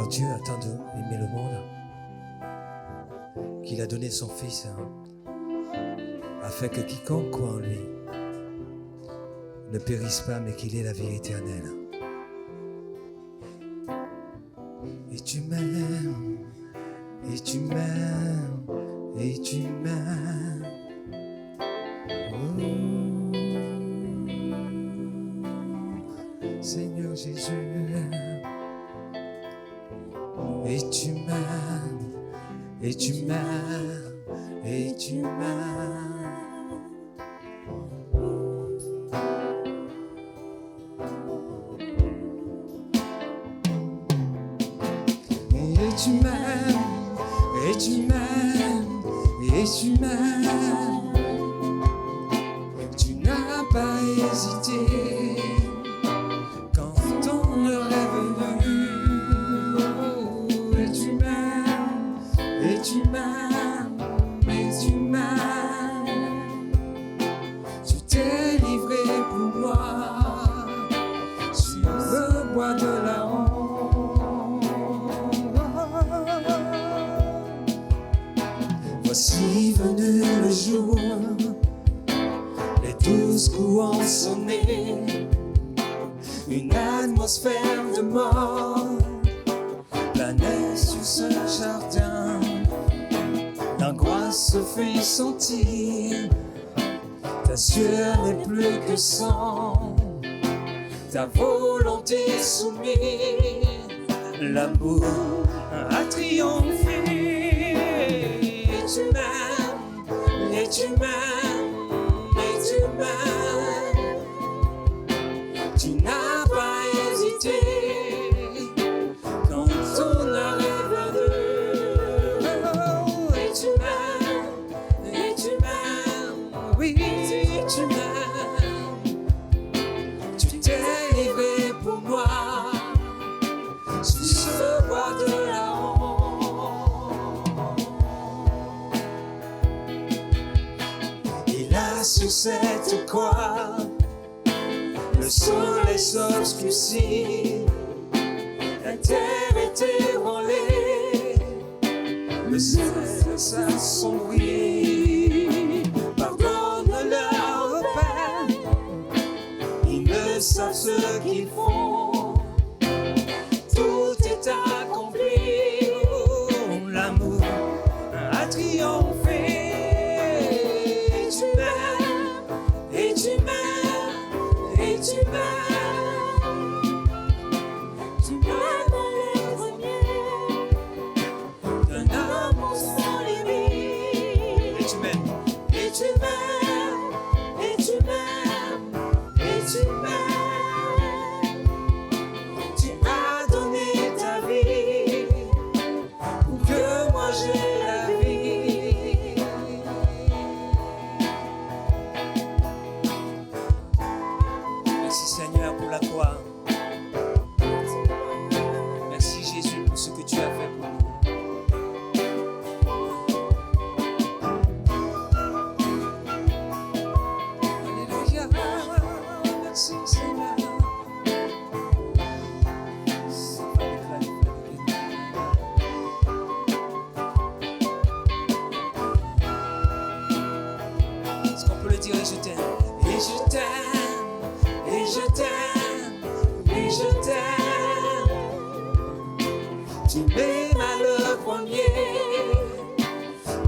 Car Dieu a tant aimé le monde qu'il a donné son Fils afin que quiconque croit en lui ne périsse pas mais qu'il ait la vie éternelle. Et tu m'aimes, et tu m'aimes, et tu m'aimes. Oh, Seigneur Jésus. Et tu m'aimes, et tu m'aimes, et tu m'aimes. Et tu m'aimes, et tu m'aimes, et tu m'aimes. Tu n'as pas hésité quand ton heure est venue. Et tu m'aimes, et tu m'aimes, et tu m'aimes. Tu t'es livré pour moi sur le bois de la honte. Voici venu le jour, les 12 coups ont sonné, une atmosphère de mort planait sur ce jardin. L'angoisse se fait sentir, ta sueur n'est plus que sang, ta volonté soumise, l'amour a triomphé. Et tu m'aimes, et tu m'aimes, et tu m'aimes. Tu n'as pas hésité quand ton heure est venue. Et tu m'aimes, et tu m'aimes, oui, tu m'aimes. Tu t'es livré pour moi sur ce bois de la honte. Et là sur cette croix, le soleil s'obscurcit, la terre était ébranlée, le ciel s'assombrit. Pardonne-leur, Père, ils ne savent ce qu'ils font. Tout est accompli, oh, l'amour a triomphé. Et tu m'aimes, et tu m'aimes, et tu m'aimes. Tu m'aimes dans les premiers d'un amour sans limite. Et tu m'aimes, et tu m'aimes, et tu m'aimes, et tu m'aimes. Tu as donné ta vie pour que moi j'ai la vie. Merci Seigneur pour la croix. Merci Jésus pour ce que tu as fait pour nous. Alléluia. Merci Seigneur. Est-ce qu'on peut le dire? Et je t'aime, et je t'aime, et je t'aime, et je t'aime. Tu m'aimes le premier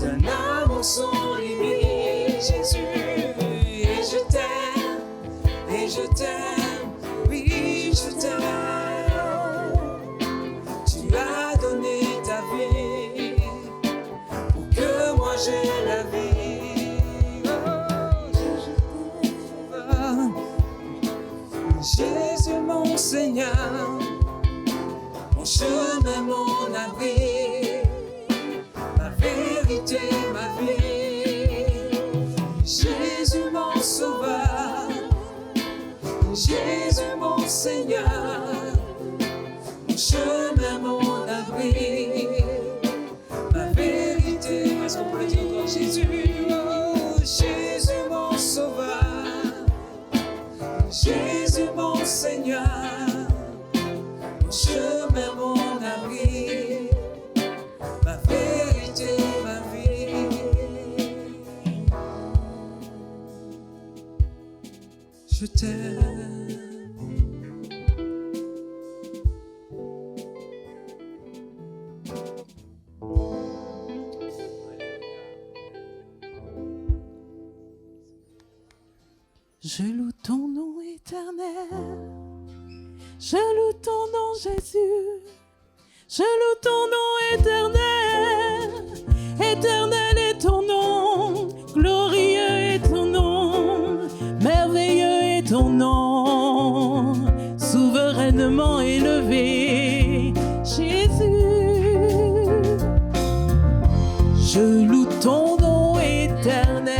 d'un amour sans limite, Jésus. Et je t'aime, et je t'aime, oui, je t'aime. Tu as donné ta vie pour que moi j'ai la vie. Jésus mon Seigneur, mon chemin, mon abri, ma vérité, ma vie. Jésus mon Sauveur, Jésus mon Seigneur, mon chemin, mon abri, ma vérité. Est-ce qu'on peut le dire encore? Jésus, oh, Jésus mon Sauveur, Jésus mon Seigneur, mon chemin, mon abri. je t'aime. Je loue ton nom éternel, je loue ton nom Jésus, je loue ton nom éternel, éternel est ton nom, glorieux est ton nom, merveilleux est ton nom, souverainement élevé, Jésus. Je loue ton nom éternel.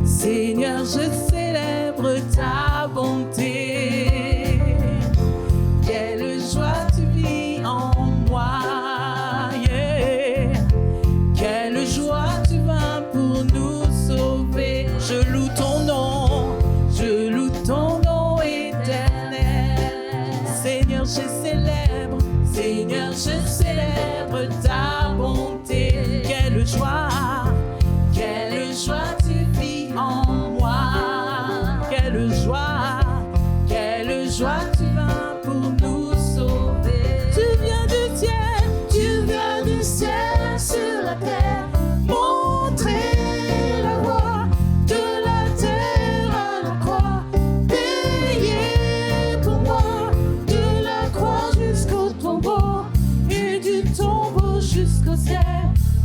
Seigneur, je célèbre ta bonté. Quelle joie tu vis en moi. Yeah. Quelle joie tu vas pour nous sauver. Je loue ton nom éternel. Seigneur, je célèbre ta bonté. Quelle joie tu vis en moi. Quelle joie tu vas pour nous sauver. Tu viens du ciel sur la terre, montrer la voie de la terre à la croix, payer pour moi de la croix jusqu'au tombeau et du tombeau jusqu'au ciel.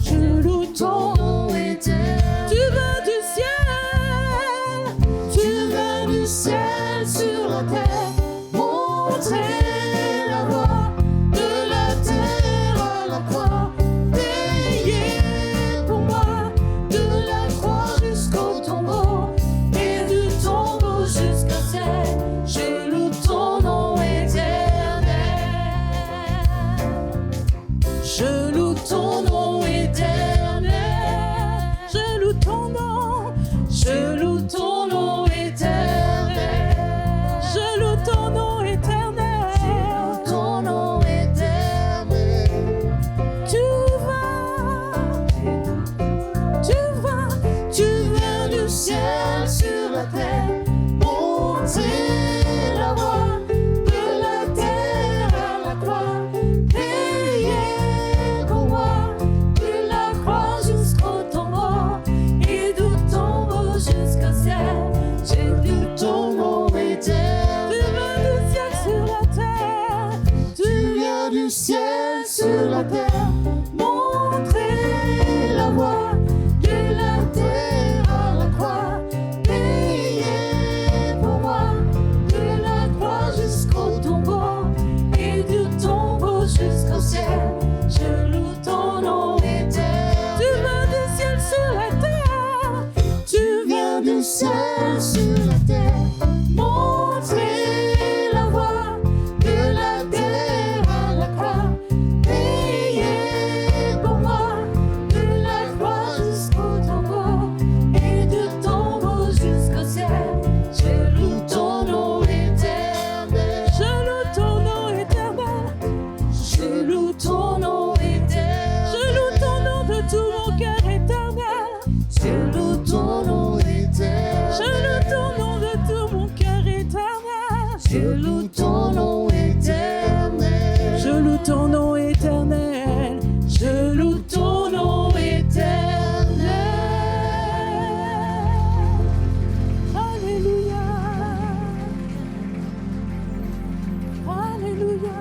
Je loue ton nom éternel. Tu viens du ciel sur la terre, montrer la voie de la terre à la croix, payer pour moi de la croix jusqu'au tombeau et du tombeau jusqu'au ciel. Je loue ton nom éternel. Je loue ton nom éternel. Je loue ton nom. Je loue ton nom éternel. Je loue ton nom éternel. Je loue ton nom éternel. Tu viens du ciel sur la terre, montrer la voie de la terre à la croix, payer pour moi de la croix jusqu'au tombeau et du tombeau jusqu'au ciel. J'ai lu ton nom éternel. Tu viens du ciel sur la terre, montrer la voie de la terre à la croix, payer pour moi de la croix jusqu'au tombeau et du tombeau jusqu'au ciel. Je loue ton nom éternel. Tu viens du ciel sur la terre. Tu viens du ciel sur la terre, montrer la voie de la terre à la croix, payer pour moi de la croix jusqu'au tombeau et du tombeau jusqu'au ciel. Je loue ton nom éternel. Je loue ton nom éternel. Je loue ton nom éternel. Je loue ton nom de tout mon cœur éternel. Je loue ton nom éternel. Je loue ton nom de tout mon cœur éternel. Je loue ton nom éternel. Je loue ton nom éternel. Je loue ton nom éternel. Alléluia. Alléluia.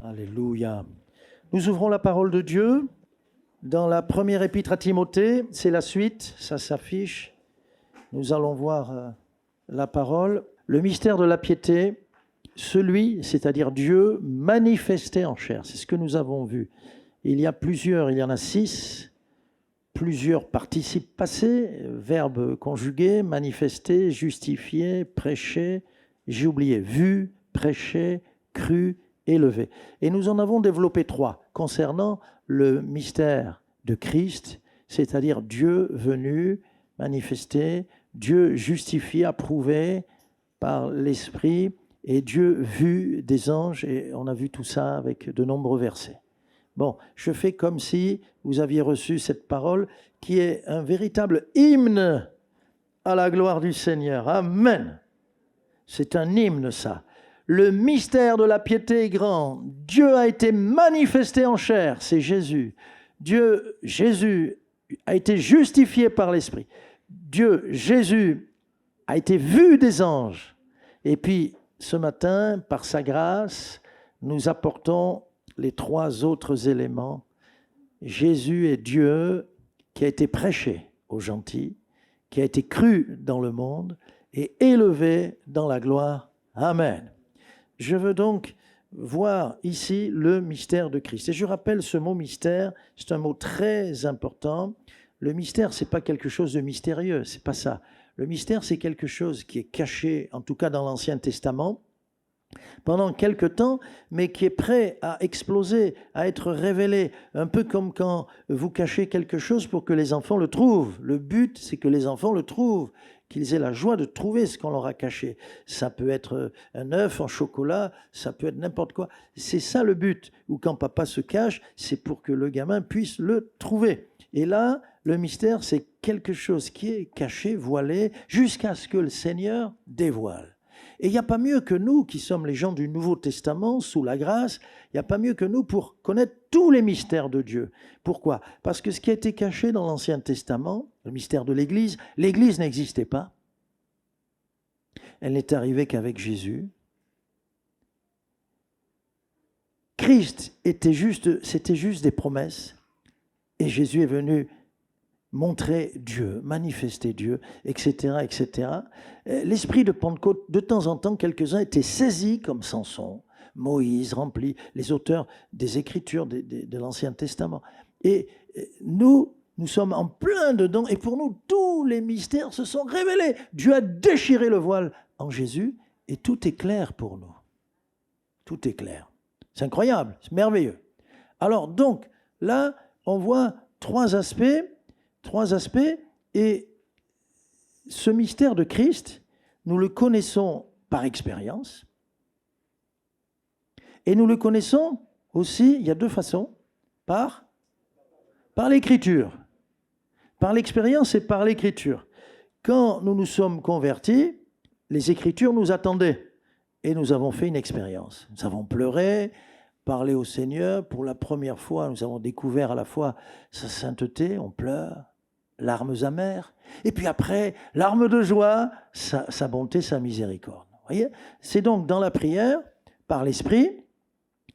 Alléluia. Nous ouvrons la parole de Dieu dans la première épître à Timothée. C'est la suite, ça s'affiche. Nous allons voir la parole. Le mystère de la piété, celui, c'est-à-dire Dieu, manifesté en chair. C'est ce que nous avons vu. Il y en a 6, plusieurs participes passés, verbes conjugués, manifesté, justifié, prêché, j'ai oublié, vu, prêché, cru, élevé. Et nous en avons développé 3 concernant le mystère de Christ, c'est-à-dire Dieu venu, manifesté, Dieu justifié, approuvé par l'Esprit, et Dieu vu des anges, et on a vu tout ça avec de nombreux versets. Bon, je fais comme si vous aviez reçu cette parole qui est un véritable hymne à la gloire du Seigneur. Amen. C'est un hymne, ça. Le mystère de la piété est grand. Dieu a été manifesté en chair, c'est Jésus. Jésus a été justifié par l'Esprit. Jésus a été vu des anges. Et puis, ce matin, par sa grâce, nous apportons les 3 autres éléments. Jésus est Dieu qui a été prêché aux gentils, qui a été cru dans le monde et élevé dans la gloire. Amen. Je veux donc voir ici le mystère de Christ. Et je rappelle ce mot mystère, c'est un mot très important. Le mystère, ce n'est pas quelque chose de mystérieux, ce n'est pas ça. Le mystère, c'est quelque chose qui est caché, en tout cas dans l'Ancien Testament, pendant quelque temps, mais qui est prêt à exploser, à être révélé. Un peu comme quand vous cachez quelque chose pour que les enfants le trouvent. Le but, c'est que les enfants le trouvent, qu'ils aient la joie de trouver ce qu'on leur a caché. Ça peut être un œuf en chocolat, ça peut être n'importe quoi. C'est ça le but. Ou quand papa se cache, c'est pour que le gamin puisse le trouver. Et là, le mystère, c'est quelque chose qui est caché, voilé, jusqu'à ce que le Seigneur dévoile. Et il n'y a pas mieux que nous, qui sommes les gens du Nouveau Testament, sous la grâce, il n'y a pas mieux que nous pour connaître tous les mystères de Dieu. Pourquoi ? Parce que ce qui a été caché dans l'Ancien Testament, le mystère de l'Église n'existait pas. Elle n'est arrivée qu'avec Jésus. Christ c'était juste des promesses. Et Jésus est venu montrer Dieu, manifester Dieu, etc., etc. L'esprit de Pentecôte, de temps en temps, quelques-uns étaient saisis comme Samson, Moïse, remplis, les auteurs des Écritures de l'Ancien Testament. Et nous sommes en plein dedans, et pour nous, tous les mystères se sont révélés. Dieu a déchiré le voile en Jésus, et tout est clair pour nous. Tout est clair. C'est incroyable, c'est merveilleux. Alors donc, là, on voit 3 aspects, et ce mystère de Christ, nous le connaissons par expérience, et nous le connaissons aussi, il y a 2 façons, par l'écriture, par l'expérience et par l'écriture. Quand nous nous sommes convertis, les Écritures nous attendaient, et nous avons fait une expérience. Nous avons pleuré, parlé au Seigneur, pour la première fois, nous avons découvert à la fois sa sainteté, on pleure, larmes amères, et puis après, larmes de joie, sa bonté, sa miséricorde. Vous voyez ? C'est donc dans la prière, par l'Esprit,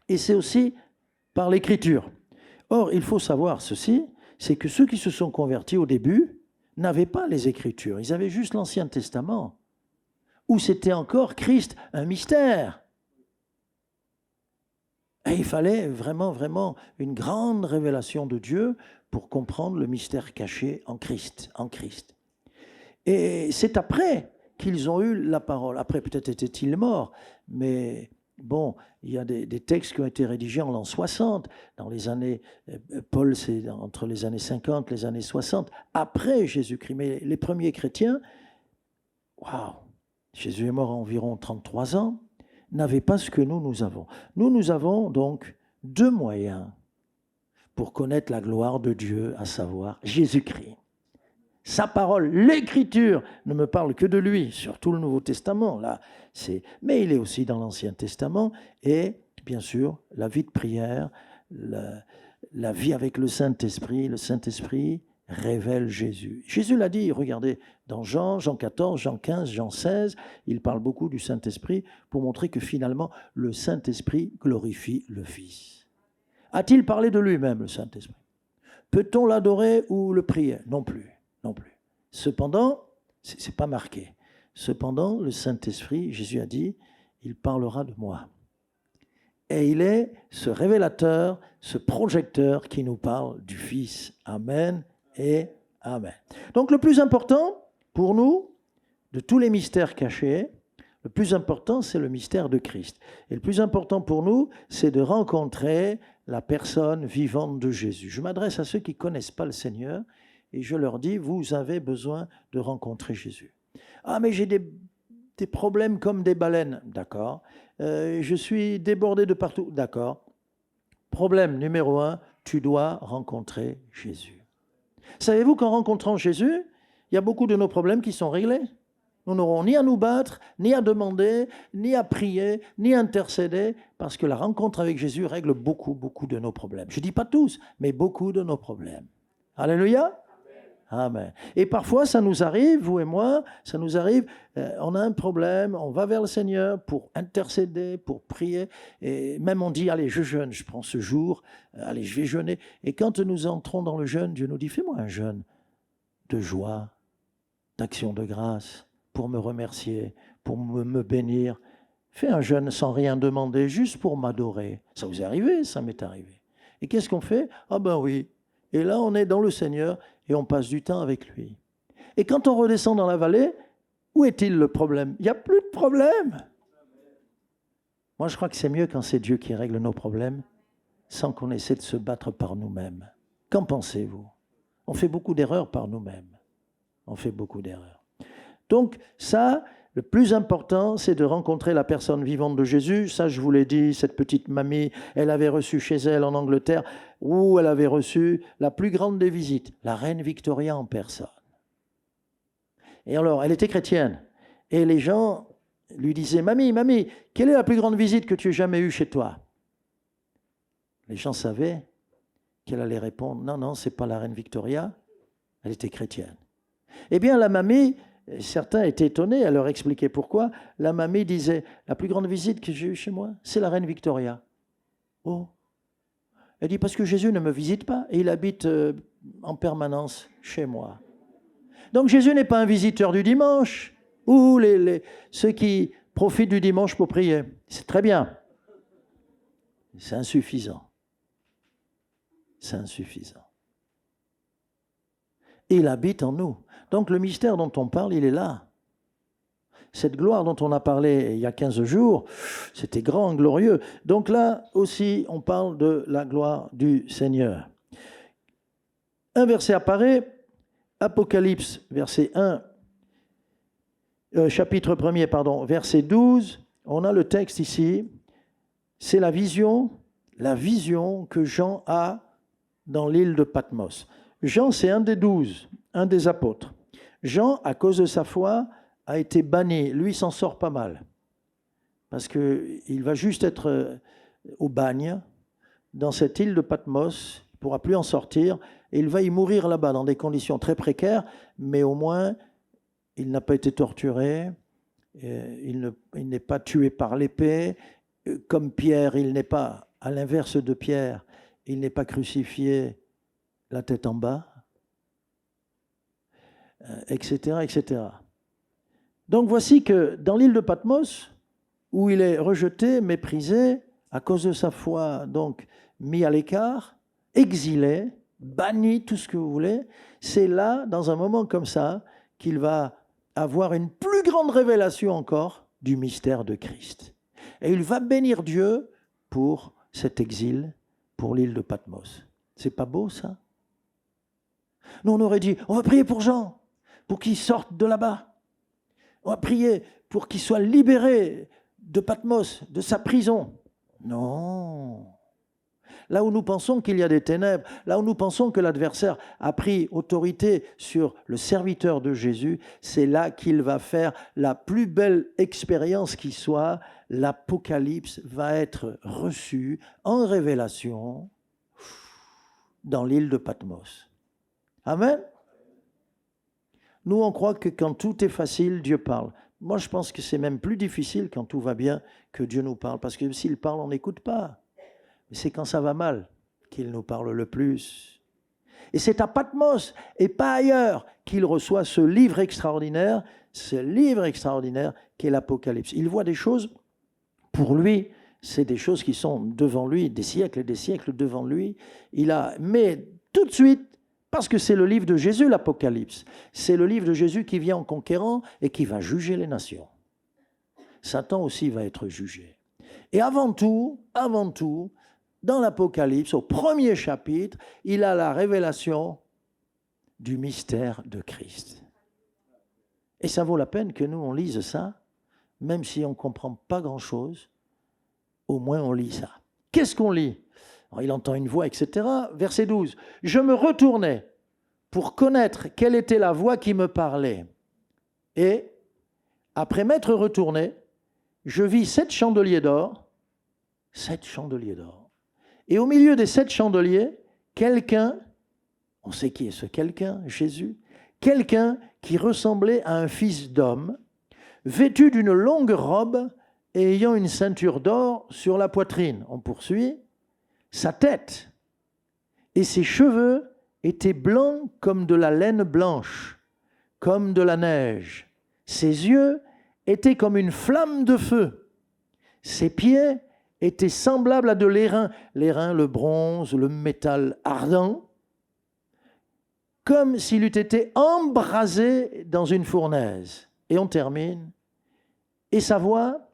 et c'est aussi par l'Écriture. Or, il faut savoir ceci, c'est que ceux qui se sont convertis au début n'avaient pas les Écritures, ils avaient juste l'Ancien Testament, où c'était encore Christ, un mystère. Et il fallait vraiment, vraiment une grande révélation de Dieu pour comprendre le mystère caché en Christ. Et c'est après qu'ils ont eu la parole. Après, peut-être étaient-ils morts, mais bon, il y a des textes qui ont été rédigés en l'an 60, dans les années, Paul, c'est entre les années 50 et les années 60, après Jésus-Christ. Mais les premiers chrétiens, waouh, Jésus est mort à environ 33 ans, n'avaient pas ce que nous avons. Nous avons donc 2 moyens pour connaître la gloire de Dieu, à savoir Jésus-Christ. Sa parole, l'Écriture, ne me parle que de lui, surtout le Nouveau Testament. Là, mais il est aussi dans l'Ancien Testament. Et bien sûr, la vie de prière, la vie avec le Saint-Esprit. Le Saint-Esprit révèle Jésus. Jésus l'a dit, regardez, dans Jean 14, Jean 15, Jean 16, il parle beaucoup du Saint-Esprit pour montrer que finalement, le Saint-Esprit glorifie le Fils. A-t-il parlé de lui-même, le Saint-Esprit ? Peut-on l'adorer ou le prier ? Non plus. Cependant, ce n'est pas marqué. Cependant, le Saint-Esprit, Jésus a dit, il parlera de moi. Et il est ce révélateur, ce projecteur qui nous parle du Fils. Amen et amen. Donc le plus important pour nous, de tous les mystères cachés, le plus important, c'est le mystère de Christ. Et le plus important pour nous, c'est de rencontrer la personne vivante de Jésus. Je m'adresse à ceux qui ne connaissent pas le Seigneur et je leur dis, vous avez besoin de rencontrer Jésus. Ah, mais j'ai des problèmes comme des baleines. D'accord. Je suis débordé de partout. D'accord. Problème numéro 1, tu dois rencontrer Jésus. Savez-vous qu'en rencontrant Jésus, il y a beaucoup de nos problèmes qui sont réglés. Nous n'aurons ni à nous battre, ni à demander, ni à prier, ni à intercéder, parce que la rencontre avec Jésus règle beaucoup, beaucoup de nos problèmes. Je ne dis pas tous, mais beaucoup de nos problèmes. Alléluia. Amen. Et parfois, ça nous arrive, vous et moi, ça nous arrive, on a un problème, on va vers le Seigneur pour intercéder, pour prier, et même on dit, allez, je jeûne, je prends ce jour, allez, je vais jeûner. Et quand nous entrons dans le jeûne, Dieu nous dit, fais-moi un jeûne de joie, d'action de grâce, pour me remercier, pour me bénir. Fais un jeûne sans rien demander, juste pour m'adorer. Ça vous est arrivé, ça m'est arrivé. Et qu'est-ce qu'on fait? Ah ben oui. Et là, on est dans le Seigneur et on passe du temps avec lui. Et quand on redescend dans la vallée, où est-il le problème? Il n'y a plus de problème. Moi, je crois que c'est mieux quand c'est Dieu qui règle nos problèmes, sans qu'on essaie de se battre par nous-mêmes. Qu'en pensez-vous? On fait beaucoup d'erreurs par nous-mêmes. On fait beaucoup d'erreurs. Donc, ça, le plus important, c'est de rencontrer la personne vivante de Jésus. Ça, je vous l'ai dit, cette petite mamie, elle avait reçu chez elle en Angleterre, où elle avait reçu la plus grande des visites, la reine Victoria en personne. Et alors, elle était chrétienne. Et les gens lui disaient, mamie, quelle est la plus grande visite que tu aies jamais eue chez toi? Les gens savaient qu'elle allait répondre, non, c'est pas la reine Victoria, elle était chrétienne. Eh bien, la mamie, certains étaient étonnés, elle leur expliquait pourquoi. La mamie disait, la plus grande visite que j'ai eue chez moi, c'est la reine Victoria. Oh. Elle dit, parce que Jésus ne me visite pas, et il habite en permanence chez moi. Donc Jésus n'est pas un visiteur du dimanche, ou ceux qui profitent du dimanche pour prier. C'est très bien. C'est insuffisant. C'est insuffisant. Il habite en nous. Donc le mystère dont on parle, il est là. Cette gloire dont on a parlé il y a 15 jours, c'était grand, glorieux. Donc là aussi, on parle de la gloire du Seigneur. Un verset apparaît, Apocalypse, chapitre 1er, verset 12. On a le texte ici. C'est la vision que Jean a dans l'île de Patmos. Jean, c'est un des 12, un des apôtres. Jean, à cause de sa foi, a été banni. Lui, s'en sort pas mal. Parce qu'il va juste être au bagne, dans cette île de Patmos. Il ne pourra plus en sortir. Et il va y mourir là-bas, dans des conditions très précaires. Mais au moins, il n'a pas été torturé. Il n'est pas tué par l'épée. Comme Pierre, il n'est pas, à l'inverse de Pierre, il n'est pas crucifié la tête en bas, etc., etc. Donc voici que dans l'île de Patmos, où il est rejeté, méprisé, à cause de sa foi, donc mis à l'écart, exilé, banni, tout ce que vous voulez, c'est là, dans un moment comme ça, qu'il va avoir une plus grande révélation encore du mystère de Christ. Et il va bénir Dieu pour cet exil, pour l'île de Patmos. C'est pas beau, ça? Nous, on aurait dit, on va prier pour Jean, pour qu'il sorte de là-bas. On va prier pour qu'il soit libéré de Patmos, de sa prison. Non. Là où nous pensons qu'il y a des ténèbres, là où nous pensons que l'adversaire a pris autorité sur le serviteur de Jésus, c'est là qu'il va faire la plus belle expérience qui soit. L'Apocalypse va être reçu en révélation dans l'île de Patmos. Amen. Nous, on croit que quand tout est facile, Dieu parle. Moi, je pense que c'est même plus difficile quand tout va bien que Dieu nous parle. Parce que s'il parle, on n'écoute pas. Mais c'est quand ça va mal qu'il nous parle le plus. Et c'est à Patmos et pas ailleurs qu'il reçoit ce livre extraordinaire qu'est l'Apocalypse. Il voit des choses, pour lui, c'est des choses qui sont devant lui, des siècles et des siècles devant lui. Mais tout de suite, parce que c'est le livre de Jésus, l'Apocalypse. C'est le livre de Jésus qui vient en conquérant et qui va juger les nations. Satan aussi va être jugé. Et avant tout, dans l'Apocalypse, au premier chapitre, il a la révélation du mystère de Christ. Et ça vaut la peine que nous, on lise ça, même si on ne comprend pas grand-chose, au moins on lit ça. Qu'est-ce qu'on lit? Alors, il entend une voix, etc. Verset 12. « Je me retournai pour connaître quelle était la voix qui me parlait. Et, après m'être retourné, je vis 7 chandeliers d'or. 7 chandeliers d'or. Et au milieu des 7 chandeliers, quelqu'un, on sait qui est ce quelqu'un, Jésus, quelqu'un qui ressemblait à un fils d'homme, vêtu d'une longue robe et ayant une ceinture d'or sur la poitrine. On poursuit. Sa tête et ses cheveux étaient blancs comme de la laine blanche, comme de la neige. Ses yeux étaient comme une flamme de feu. Ses pieds étaient semblables à de l'airain, l'airain, le bronze, le métal ardent, comme s'il eût été embrasé dans une fournaise. Et on termine. Et sa voix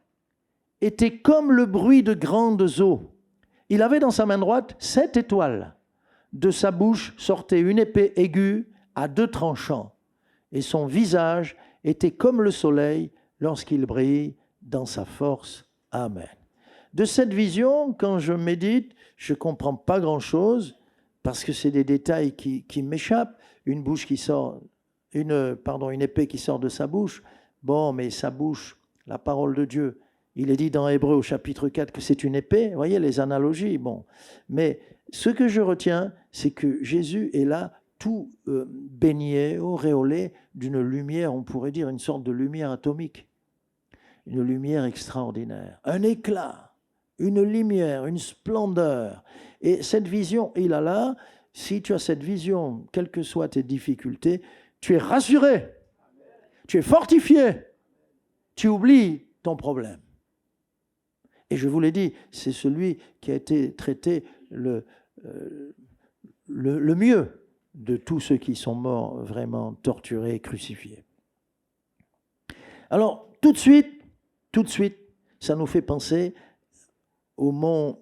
était comme le bruit de grandes eaux. Il avait dans sa main droite 7 étoiles. De sa bouche sortait une épée aiguë à 2 tranchants. Et son visage était comme le soleil lorsqu'il brille dans sa force. Amen. De cette vision, quand je médite, je ne comprends pas grand-chose parce que c'est des détails qui m'échappent. Une épée qui sort de sa bouche. Bon, mais sa bouche, la parole de Dieu, il est dit dans Hébreux au chapitre 4 que c'est une épée. Vous voyez les analogies. Bon. Mais ce que je retiens, c'est que Jésus est là tout baigné, auréolé d'une lumière, on pourrait dire une sorte de lumière atomique. Une lumière extraordinaire. Un éclat, une lumière, une splendeur. Et cette vision, il a là, si tu as cette vision, quelles que soient tes difficultés, tu es rassuré, tu es fortifié, tu oublies ton problème. Et je vous l'ai dit, c'est celui qui a été traité le mieux de tous ceux qui sont morts vraiment torturés, crucifiés. Alors, tout de suite, ça nous fait penser au mont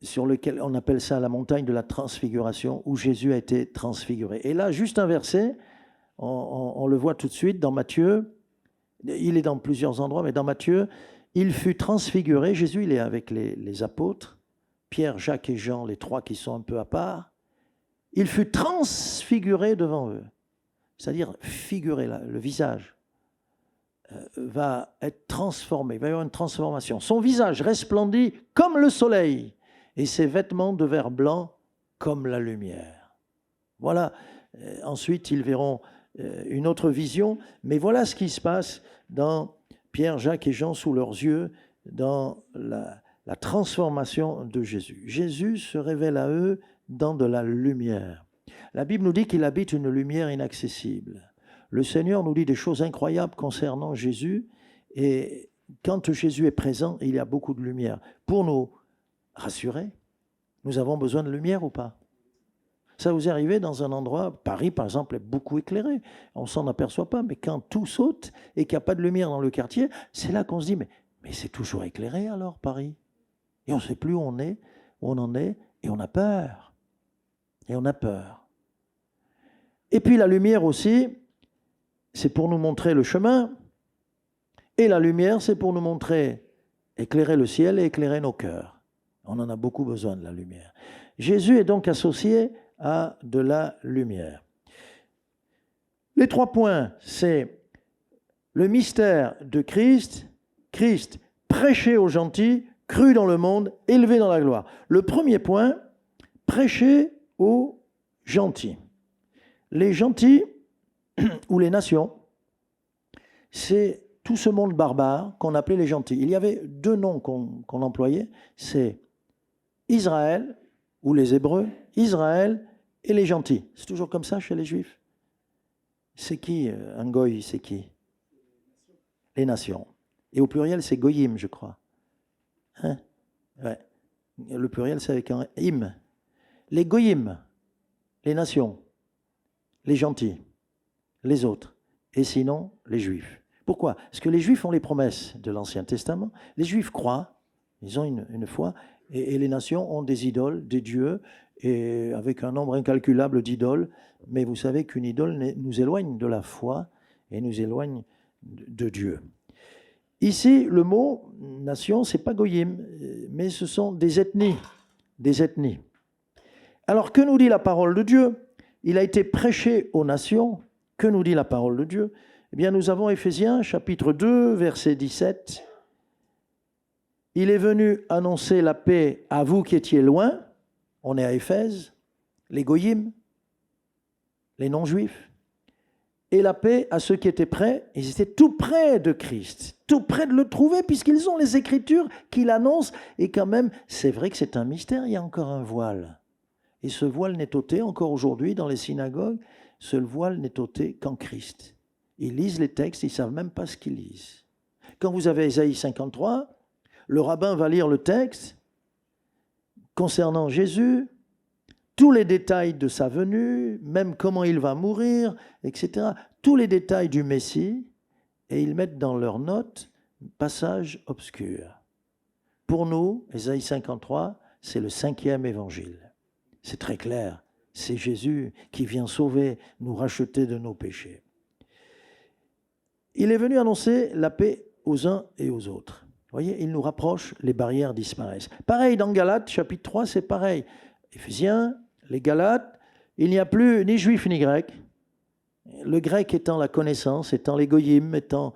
sur lequel on appelle ça la montagne de la transfiguration, où Jésus a été transfiguré. Et là, juste un verset, on le voit tout de suite dans Matthieu, il est dans plusieurs endroits, mais dans Matthieu, il fut transfiguré, Jésus il est avec les apôtres, Pierre, Jacques et Jean, les 3 qui sont un peu à part, il fut transfiguré devant eux, c'est-à-dire figuré, là, le visage va être transformé, il va y avoir une transformation. Son visage resplendit comme le soleil et ses vêtements devinrent blancs comme la lumière. Voilà, ensuite ils verront une autre vision, mais voilà ce qui se passe dans Pierre, Jacques et Jean sous leurs yeux dans la transformation de Jésus. Jésus se révèle à eux dans de la lumière. La Bible nous dit qu'il habite une lumière inaccessible. Le Seigneur nous dit des choses incroyables concernant Jésus et quand Jésus est présent, il y a beaucoup de lumière. Pour nous rassurer, nous avons besoin de lumière ou pas ? Ça vous est arrivé dans un endroit, Paris par exemple est beaucoup éclairé, on ne s'en aperçoit pas, mais quand tout saute et qu'il n'y a pas de lumière dans le quartier, c'est là qu'on se dit, mais c'est toujours éclairé alors Paris. Et on ne sait plus où on est, où on en est, et on a peur. Et on a peur. Et puis la lumière aussi, c'est pour nous montrer le chemin, et la lumière, c'est pour nous montrer, éclairer le ciel et éclairer nos cœurs. On en a beaucoup besoin de la lumière. Jésus est donc associé à de la lumière. Les 3 points, c'est le mystère de Christ, Christ prêché aux gentils, cru dans le monde, élevé dans la gloire. Le premier point, prêcher aux gentils. Les gentils, ou les nations, c'est tout ce monde barbare qu'on appelait les gentils. Il y avait 2 noms qu'on employait, c'est Israël, ou les Hébreux, Israël et les gentils. C'est toujours comme ça chez les Juifs. C'est qui, un goy, c'est qui ? Les nations. Et au pluriel, c'est goyim, je crois. Hein ? Ouais. Le pluriel, c'est avec un im. Les goyim, les nations, les gentils, les autres. Et sinon, les Juifs. Pourquoi ? Parce que les Juifs ont les promesses de l'Ancien Testament. Les Juifs croient, ils ont une foi, et les nations ont des idoles, des dieux, et avec un nombre incalculable d'idoles. Mais vous savez qu'une idole nous éloigne de la foi et nous éloigne de Dieu. Ici, le mot nation, ce n'est pas goyim, mais ce sont des ethnies. des ethnies. Alors, que nous dit la parole de Dieu? Il a été prêché aux nations. Que nous dit la parole de Dieu? Eh bien, nous avons Éphésiens, chapitre 2, verset 17. Il est venu annoncer la paix à vous qui étiez loin. On est à Éphèse, les goyim, les non-juifs. Et la paix à ceux qui étaient près. Ils étaient tout près de Christ, tout près de le trouver, puisqu'ils ont les Écritures qui l'annoncent. Et quand même, c'est vrai que c'est un mystère, il y a encore un voile. Et ce voile n'est ôté, encore aujourd'hui, dans les synagogues, ce voile n'est ôté qu'en Christ. Ils lisent les textes, ils ne savent même pas ce qu'ils lisent. Quand vous avez Ésaïe 53, le rabbin va lire le texte concernant Jésus, tous les détails de sa venue, même comment il va mourir, etc. Tous les détails du Messie, et ils mettent dans leurs notes passage obscur. Pour nous, Ésaïe 53, c'est le 5e évangile. C'est très clair, c'est Jésus qui vient sauver, nous racheter de nos péchés. Il est venu annoncer la paix aux uns et aux autres. Vous voyez, il nous rapproche, les barrières disparaissent. Pareil dans Galates, chapitre 3, c'est pareil. Éphésiens, les Galates, il n'y a plus ni juif ni grec. Le grec étant la connaissance, étant les goyim, étant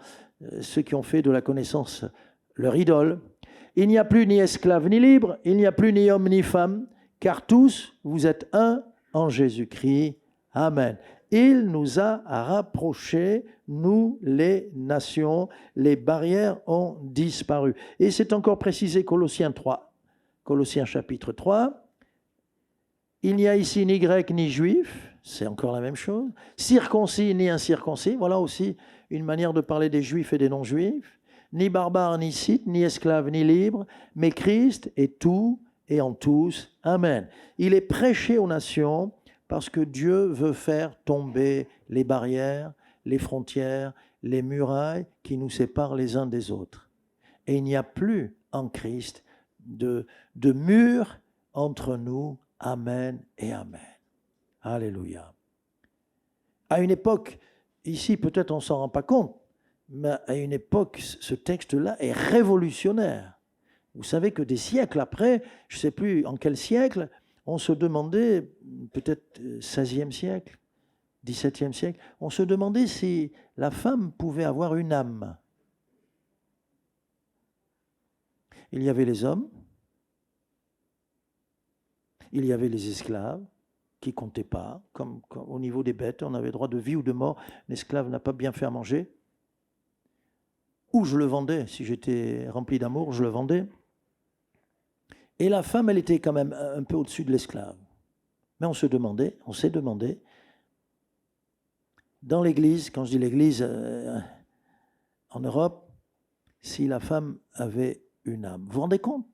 ceux qui ont fait de la connaissance leur idole. Il n'y a plus ni esclave ni libre, il n'y a plus ni homme ni femme, car tous, vous êtes un en Jésus-Christ. Amen. Il nous a rapprochés, nous les nations, les barrières ont disparu. Et c'est encore précisé Colossiens 3, Colossiens chapitre 3. Il n'y a ici ni grec ni juif, c'est encore la même chose. Circoncis ni incirconcis, voilà aussi une manière de parler des juifs et des non-juifs. Ni barbare ni scythe, ni esclave ni libre, mais Christ est tout et en tous. Amen. Il est prêché aux nations parce que Dieu veut faire tomber les barrières, les frontières, les murailles qui nous séparent les uns des autres. Et il n'y a plus en Christ de mur entre nous. Amen et Amen. Alléluia. À une époque, ici peut-être on ne s'en rend pas compte, mais à une époque, ce texte-là est révolutionnaire. Vous savez que des siècles après, je ne sais plus en quel siècle, on se demandait, peut-être 16e siècle, 17e siècle, on se demandait si la femme pouvait avoir une âme. Il y avait les hommes, il y avait les esclaves qui ne comptaient pas, comme au niveau des bêtes, on avait droit de vie ou de mort. L'esclave n'a pas bien fait à manger. Ou je le vendais, si j'étais rempli d'amour, je le vendais. Et la femme, elle était quand même un peu au-dessus de l'esclave. Mais on s'est demandé, dans l'Église, quand je dis l'Église en Europe, si la femme avait une âme. Vous vous rendez compte?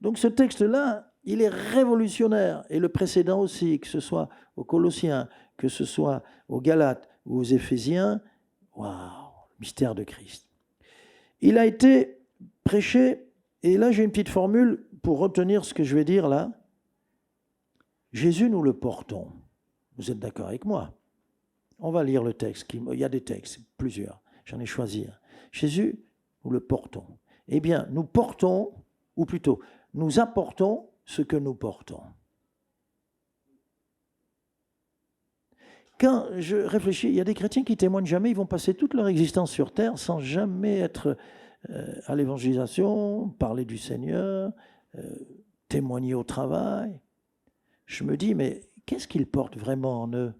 Donc ce texte-là, il est révolutionnaire. Et le précédent aussi, que ce soit aux Colossiens, que ce soit aux Galates ou aux Éphésiens, waouh, mystère de Christ. Il a été prêché, et là j'ai une petite formule pour retenir ce que je vais dire là. Jésus, nous le portons. Vous êtes d'accord avec moi? On va lire le texte. Il y a des textes, plusieurs. J'en ai choisi un. Jésus, nous le portons. Eh bien, nous portons, ou plutôt, nous apportons ce que nous portons. Quand je réfléchis, il y a des chrétiens qui témoignent jamais, ils vont passer toute leur existence sur terre sans jamais être à l'évangélisation, parler du Seigneur, témoigner au travail. Je me dis, mais qu'est-ce qu'ils portent vraiment en eux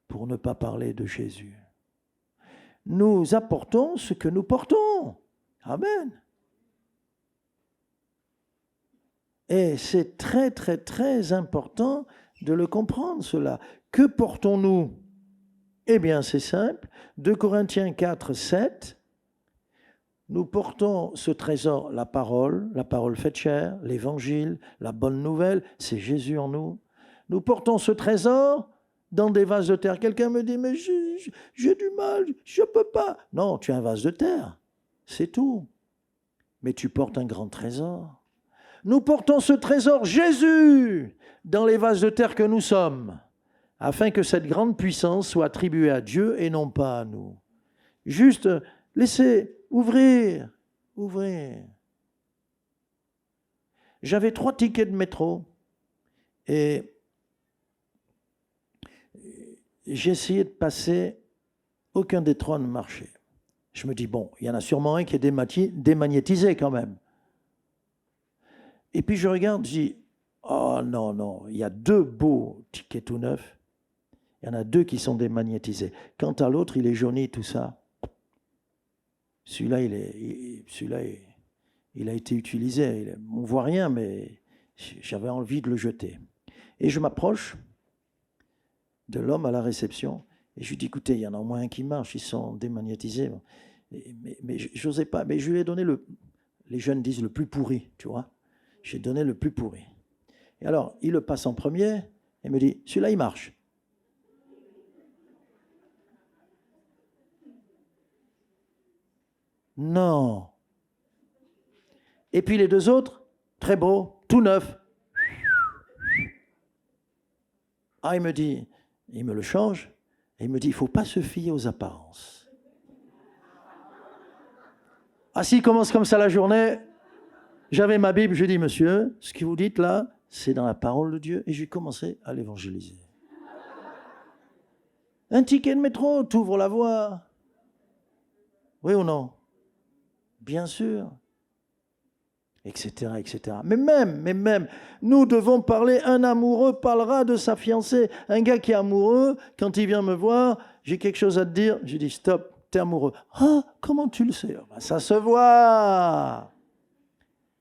pour ne pas parler de Jésus? Nous apportons ce que nous portons. Amen. Et c'est très, très, très important de le comprendre, cela. Que portons-nous? Eh bien, c'est simple. 2 Corinthiens 4, 7. Nous portons ce trésor, la parole faite chair, l'évangile, la bonne nouvelle, c'est Jésus en nous. Nous portons ce trésor dans des vases de terre. Quelqu'un me dit, mais j'ai du mal, je ne peux pas. Non, tu as un vase de terre, c'est tout. Mais tu portes un grand trésor. Nous portons ce trésor, Jésus, dans les vases de terre que nous sommes, afin que cette grande puissance soit attribuée à Dieu et non pas à nous. Juste laissez ouvrir. J'avais 3 tickets de métro et j'ai essayé de passer, aucun des 3 ne marchait. Je me dis, bon, il y en a sûrement un qui est démagnétisé quand même. Et puis je regarde, je dis, oh non, il y a 2 beaux tickets tout neufs, il y en a 2 qui sont démagnétisés. Quant à l'autre, il est jauni, tout ça. Celui-là, il a été utilisé. On ne voit rien, mais j'avais envie de le jeter. Et je m'approche de l'homme à la réception et je lui dis, écoutez, il y en a au moins un qui marche, ils sont démagnétisés. Mais je n'osais pas. Mais je lui ai donné les jeunes disent le plus pourri, tu vois. J'ai donné le plus pourri. Et alors, il le passe en premier et me dit, celui-là, il marche. Non. Et puis les 2 autres, très beaux, tout neufs. Ah, il me dit, il me le change, et il me dit, il ne faut pas se fier aux apparences. Ah, s'il commence comme ça la journée, j'avais ma Bible, je dis, monsieur, ce que vous dites là, c'est dans la parole de Dieu, et j'ai commencé à l'évangéliser. Un ticket de métro, t'ouvres la voie. Oui ou non? Bien sûr. Etc., etc. Mais même, nous devons parler, un amoureux parlera de sa fiancée. Un gars qui est amoureux, quand il vient me voir, j'ai quelque chose à te dire, je dis stop, t'es amoureux. Ah, comment tu le sais? Ben, ça se voit.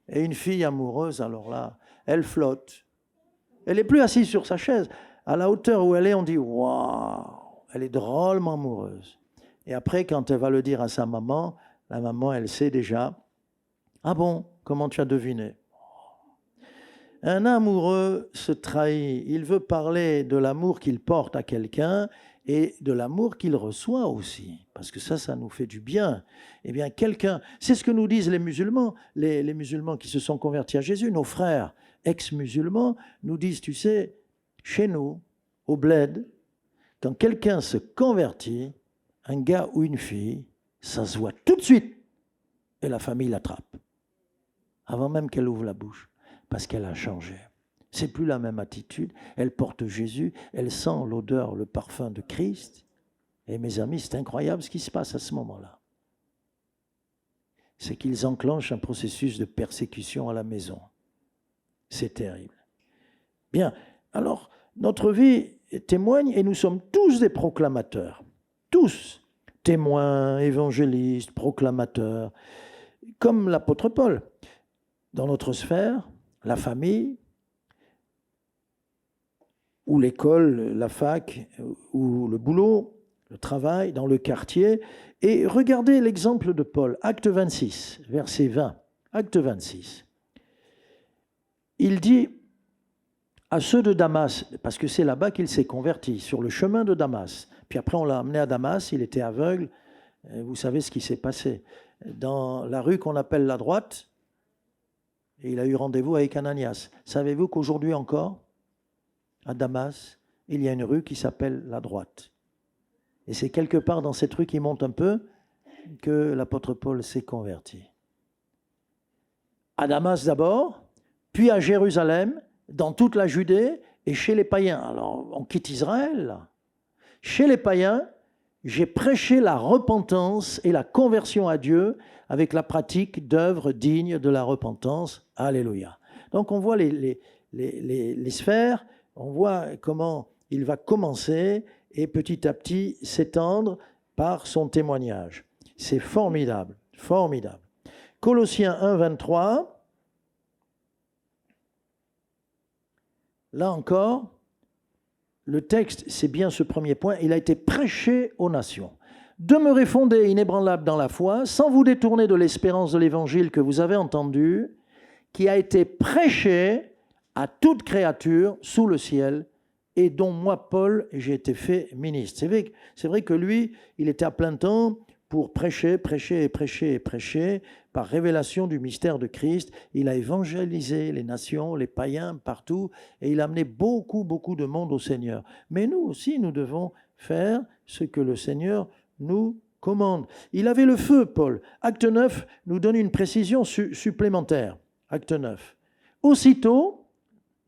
Et une fille amoureuse, alors là, elle flotte. Elle n'est plus assise sur sa chaise. À la hauteur où elle est, on dit waouh, elle est drôlement amoureuse. Et après, quand elle va le dire à sa maman, la maman, elle sait déjà. Ah bon, comment tu as deviné? Un amoureux se trahit. Il veut parler de l'amour qu'il porte à quelqu'un et de l'amour qu'il reçoit aussi. Parce que ça nous fait du bien. Eh bien, quelqu'un, c'est ce que nous disent les musulmans, les musulmans qui se sont convertis à Jésus, nos frères ex-musulmans, nous disent, tu sais, chez nous, au bled, quand quelqu'un se convertit, un gars ou une fille, ça se voit tout de suite et la famille l'attrape. Avant même qu'elle ouvre la bouche, parce qu'elle a changé. C'est plus la même attitude. Elle porte Jésus, elle sent l'odeur, le parfum de Christ. Et mes amis, c'est incroyable ce qui se passe à ce moment-là. C'est qu'ils enclenchent un processus de persécution à la maison. C'est terrible. Bien, alors, notre vie témoigne et nous sommes tous des proclamateurs. Tous. Témoins, évangélistes, proclamateurs. Comme l'apôtre Paul. Dans notre sphère, la famille, ou l'école, la fac, ou le boulot, le travail, dans le quartier. Et regardez l'exemple de Paul, acte 26, verset 20. Acte 26. Il dit à ceux de Damas, parce que c'est là-bas qu'il s'est converti, sur le chemin de Damas. Puis après, on l'a amené à Damas, il était aveugle. Vous savez ce qui s'est passé. Dans la rue qu'on appelle la droite, et il a eu rendez-vous avec Ananias. Savez-vous qu'aujourd'hui encore, à Damas, il y a une rue qui s'appelle la droite. Et c'est quelque part dans cette rue qui monte un peu que l'apôtre Paul s'est converti. À Damas d'abord, puis à Jérusalem, dans toute la Judée et chez les païens. Alors, on quitte Israël. Chez les païens, j'ai prêché la repentance et la conversion à Dieu avec la pratique d'œuvres dignes de la repentance. Alléluia. Donc on voit les sphères, on voit comment il va commencer et petit à petit s'étendre par son témoignage. C'est formidable, formidable. Colossiens 1, 23. Là encore, le texte, c'est bien ce premier point, il a été prêché aux nations. Demeurez fondés, inébranlables dans la foi, sans vous détourner de l'espérance de l'évangile que vous avez entendu, qui a été prêché à toute créature sous le ciel, et dont moi, Paul, j'ai été fait ministre. C'est vrai que lui, il était à plein temps pour prêcher, par révélation du mystère de Christ. Il a évangélisé les nations, les païens, partout, et il a amené beaucoup de monde au Seigneur. Mais nous aussi, nous devons faire ce que le Seigneur nous commande. Il avait le feu, Paul. Acte 9 nous donne une précision supplémentaire. Acte 9. Aussitôt,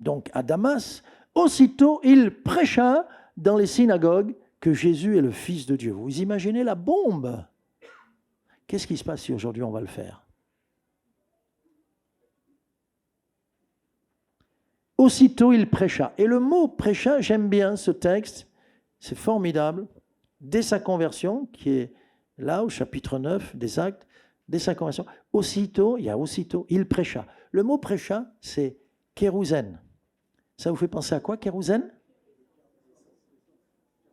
donc à Damas, aussitôt il prêcha dans les synagogues que Jésus est le Fils de Dieu. Vous imaginez la bombe? Qu'est-ce qui se passe si aujourd'hui on va le faire? Aussitôt il prêcha. Et le mot prêcha, j'aime bien ce texte, c'est formidable. Dès sa conversion, qui est là au chapitre 9 des Actes, dès sa conversion, aussitôt, il prêcha. Le mot prêcha, c'est kérosène. Ça vous fait penser à quoi, kérosène?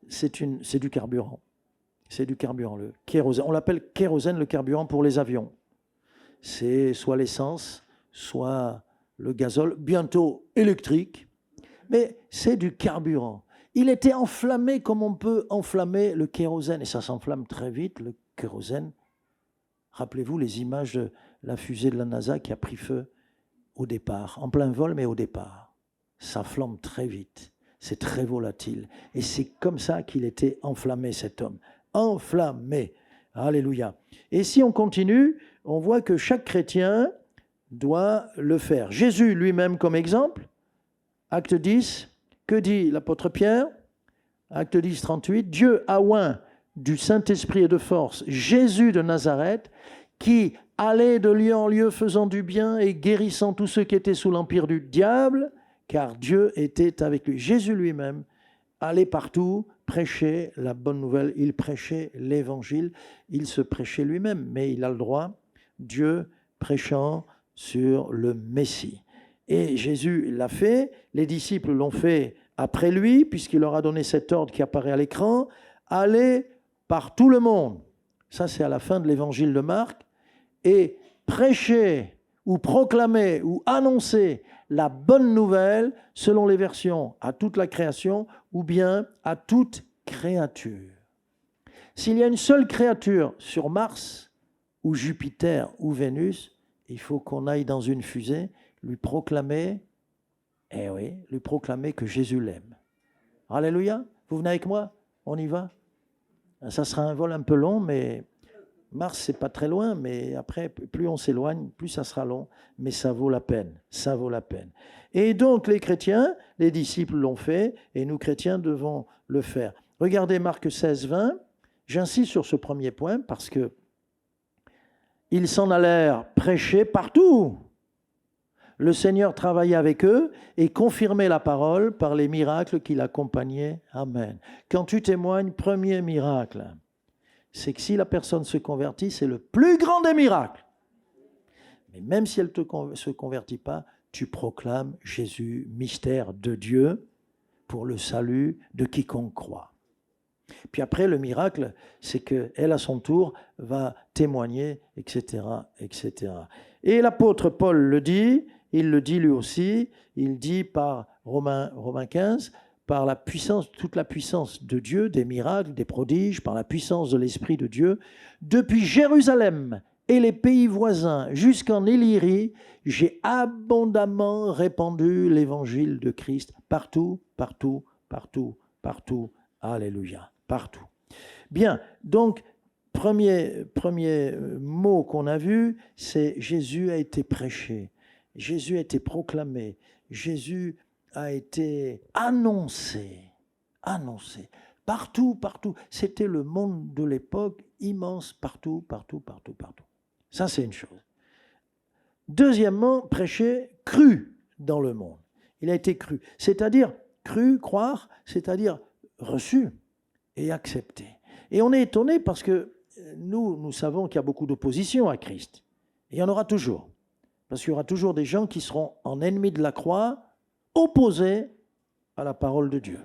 C'est du carburant. C'est du carburant, le kérosène. On l'appelle kérosène, le carburant pour les avions. C'est soit l'essence, soit le gazole, bientôt électrique, mais c'est du carburant. Il était enflammé comme on peut enflammer le kérosène, et ça s'enflamme très vite, le kérosène. Rappelez-vous les images de la fusée de la NASA qui a pris feu au départ, en plein vol, mais au départ. Ça flambe très vite, c'est très volatile, et c'est comme ça qu'il était enflammé, cet homme. Enflammé. Alléluia. Et si on continue, on voit que chaque chrétien doit le faire. Jésus lui-même comme exemple, acte 10, que dit l'apôtre Pierre? Acte 10, 38, Dieu a oint du Saint-Esprit et de force Jésus de Nazareth, qui allait de lieu en lieu faisant du bien et guérissant tous ceux qui étaient sous l'empire du diable, car Dieu était avec lui. Jésus lui-même allait partout prêcher la bonne nouvelle, il prêchait l'évangile, il se prêchait lui-même, mais il a le droit, Dieu prêchant sur le Messie. Et Jésus l'a fait, les disciples l'ont fait après lui, puisqu'il leur a donné cet ordre qui apparaît à l'écran, aller par tout le monde. Ça, c'est à la fin de l'évangile de Marc. Et prêcher ou proclamer ou annoncer la bonne nouvelle, selon les versions, à toute la création ou bien à toute créature. S'il y a une seule créature sur Mars ou Jupiter ou Vénus, il faut qu'on aille dans une fusée, lui proclamer, lui proclamer que Jésus l'aime. Alléluia. Vous venez avec moi? On y va? Ça sera un vol un peu long, mais Mars, c'est pas très loin, mais après, plus on s'éloigne, plus ça sera long, mais ça vaut la peine, ça vaut la peine. Et donc, les chrétiens, les disciples l'ont fait, et nous, chrétiens, devons le faire. Regardez Marc 16, 20. J'insiste sur ce premier point, parce que ils s'en allèrent prêcher partout. Le Seigneur travaillait avec eux et confirmait la parole par les miracles qui l'accompagnaient. Amen. Quand tu témoignes, premier miracle, c'est que si la personne se convertit, c'est le plus grand des miracles. Mais même si elle ne se convertit pas, tu proclames Jésus, mystère de Dieu, pour le salut de quiconque croit. Puis après, le miracle, c'est qu'elle, à son tour, va témoigner, etc., etc. Et l'apôtre Paul le dit, il le dit lui aussi, il dit par Romains 15, par la puissance, toute la puissance de Dieu, des miracles, des prodiges, par la puissance de l'Esprit de Dieu, depuis Jérusalem et les pays voisins jusqu'en Illyrie, j'ai abondamment répandu l'évangile de Christ partout, partout, partout, partout. Alléluia, partout. Bien, donc, premier mot qu'on a vu, c'est Jésus a été prêché, Jésus a été proclamé, Jésus a été annoncé, partout, partout. C'était le monde de l'époque, immense, partout, partout, partout, partout. Ça, c'est une chose. Deuxièmement, prêcher, cru dans le monde. Il a été cru, c'est-à-dire, cru, croire, c'est-à-dire reçu et accepté. Et on est étonné parce que nous savons qu'il y a beaucoup d'opposition à Christ. Et il y en aura toujours. Parce qu'il y aura toujours des gens qui seront en ennemis de la croix, opposés à la parole de Dieu,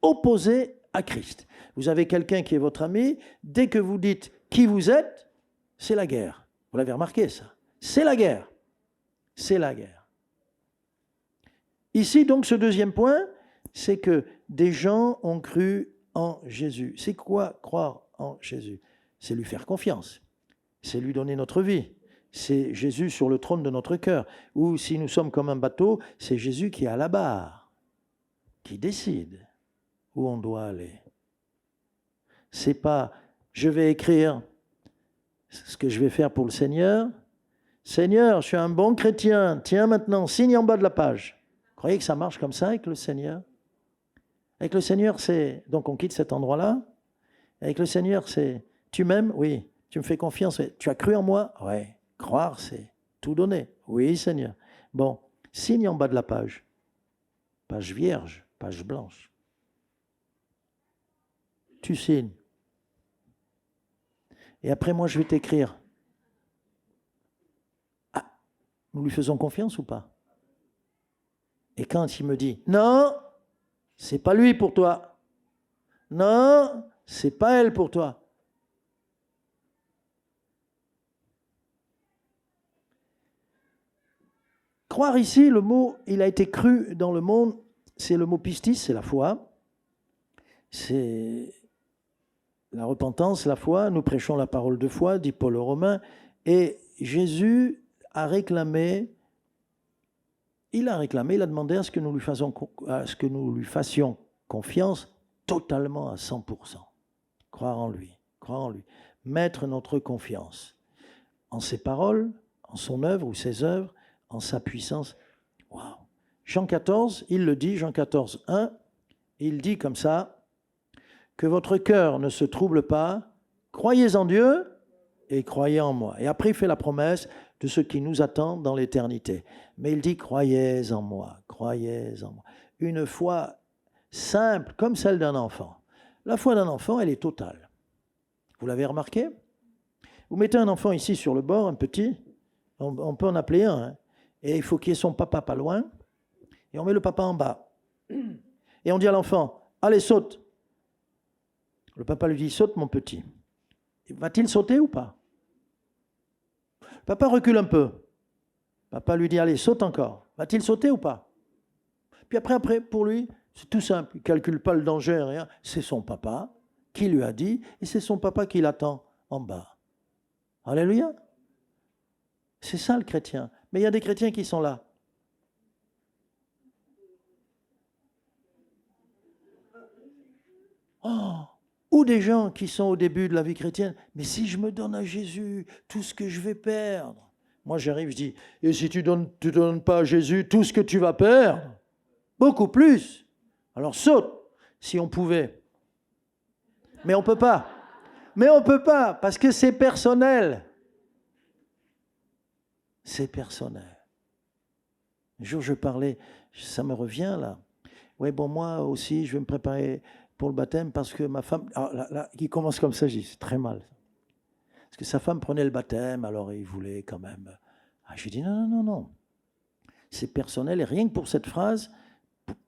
opposés à Christ. Vous avez quelqu'un qui est votre ami, dès que vous dites qui vous êtes, c'est la guerre. Vous l'avez remarqué, ça? C'est la guerre. C'est la guerre. Ici, donc, ce deuxième point, c'est que des gens ont cru en Jésus. C'est quoi croire en Jésus? C'est lui faire confiance. C'est lui donner notre vie. C'est Jésus sur le trône de notre cœur. Ou si nous sommes comme un bateau, c'est Jésus qui est à la barre, qui décide où on doit aller. C'est pas je vais écrire ce que je vais faire pour le Seigneur, Seigneur, je suis un bon chrétien. Tiens maintenant, signe en bas de la page. Vous croyez que ça marche comme ça avec le Seigneur? Avec le Seigneur, c'est... Donc on quitte cet endroit-là. Avec le Seigneur, c'est... Tu m'aimes? Oui. Tu me fais confiance? Oui. Tu as cru en moi? Oui. Croire, c'est tout donner. Oui, Seigneur. Bon, signe en bas de la page. Page vierge, page blanche. Tu signes. Et après, moi, je vais t'écrire. Ah, nous lui faisons confiance ou pas? Et quand il me dit, non, c'est pas lui pour toi. Non, c'est pas elle pour toi. Croire ici, le mot, il a été cru dans le monde, c'est le mot pistis, c'est la foi. C'est la repentance, la foi. Nous prêchons la parole de foi, dit Paul aux Romains. Et Jésus a réclamé, il a demandé à ce que nous lui fassions confiance totalement à 100%. Croire en lui, mettre notre confiance en ses paroles, en son œuvre ou ses œuvres, en sa puissance. Waouh! Jean 14, il le dit, Jean 14, 1, il dit comme ça, que votre cœur ne se trouble pas, croyez en Dieu et croyez en moi. Et après, il fait la promesse de ce qui nous attend dans l'éternité. Mais il dit, croyez en moi, croyez en moi. Une foi simple, comme celle d'un enfant. La foi d'un enfant, elle est totale. Vous l'avez remarqué? Vous mettez un enfant ici sur le bord, un petit, on peut en appeler un, hein, et il faut qu'il y ait son papa pas loin, et on met le papa en bas. Et on dit à l'enfant, allez, saute. Le papa lui dit, saute mon petit. Va-t-il sauter ou pas? Papa recule un peu. Papa lui dit, allez, saute encore. Va-t-il sauter ou pas? Puis après, pour lui, c'est tout simple. Il ne calcule pas le danger, rien. C'est son papa qui lui a dit, et c'est son papa qui l'attend en bas. Alléluia. C'est ça le chrétien. Mais il y a des chrétiens qui sont là. Oh, ou des gens qui sont au début de la vie chrétienne. Mais si je me donne à Jésus, tout ce que je vais perdre. Moi j'arrive, je dis, et si tu ne donnes pas à Jésus tout ce que tu vas perdre, beaucoup plus. Alors saute, si on pouvait. Mais on ne peut pas. Mais on ne peut pas, parce que c'est personnel. C'est personnel. Un jour, je parlais, ça me revient là. Oui, bon, moi aussi, je vais me préparer pour le baptême parce que ma femme... là, qui commence comme ça, je dis, c'est très mal. Parce que sa femme prenait le baptême, alors il voulait quand même... j'ai dit, non. C'est personnel, et rien que pour cette phrase,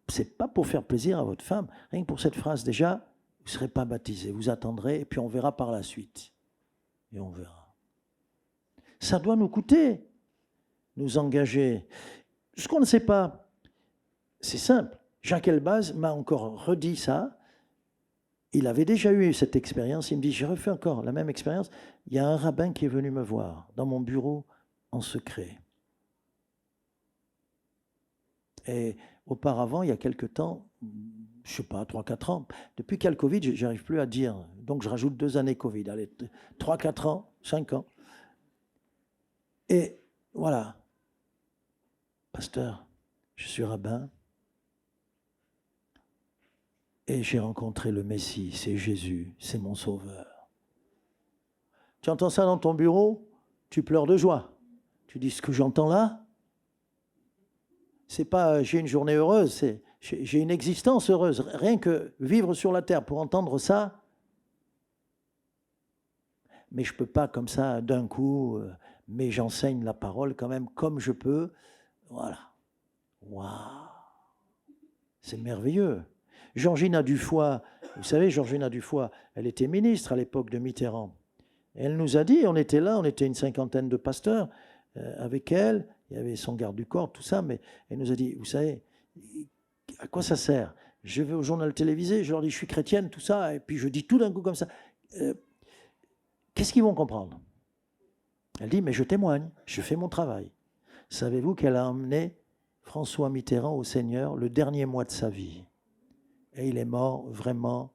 c'est pas pour faire plaisir à votre femme, rien que pour cette phrase, déjà, vous ne serez pas baptisé, vous attendrez, et puis on verra par la suite. Et on verra. Ça doit nous coûter, nous engager. Ce qu'on ne sait pas, c'est simple. Jacques Elbaz m'a encore redit ça. Il avait déjà eu cette expérience. Il me dit, j'ai refait encore la même expérience. Il y a un rabbin qui est venu me voir dans mon bureau en secret. Et auparavant, il y a quelque temps, je ne sais pas, 3-4 ans, depuis qu'il y a le Covid, je n'arrive plus à dire. Donc je rajoute 2 années Covid. Allez, 3-4 ans, 5 ans. Et voilà. Pasteur, je suis rabbin. Et j'ai rencontré le Messie, c'est Jésus, c'est mon sauveur. Tu entends ça dans ton bureau, tu pleures de joie. Tu dis, ce que j'entends là, c'est pas j'ai une journée heureuse, c'est j'ai une existence heureuse. Rien que vivre sur la terre pour entendre ça. Mais je ne peux pas comme ça d'un coup, mais j'enseigne la parole quand même comme je peux. Voilà. Waouh! C'est merveilleux. Georgina Dufoy, vous savez, Georgina Dufoy, elle était ministre à l'époque de Mitterrand. Et elle nous a dit, on était là, on était une 50aine de pasteurs avec elle, il y avait son garde du corps, tout ça, mais elle nous a dit, vous savez, à quoi ça sert? Je vais au journal télévisé, je leur dis, je suis chrétienne, tout ça, et puis je dis tout d'un coup comme ça. Qu'est-ce qu'ils vont comprendre? Elle dit, mais je témoigne, je fais mon travail. Savez-vous qu'elle a emmené François Mitterrand au Seigneur le dernier mois de sa vie? Et il est mort vraiment,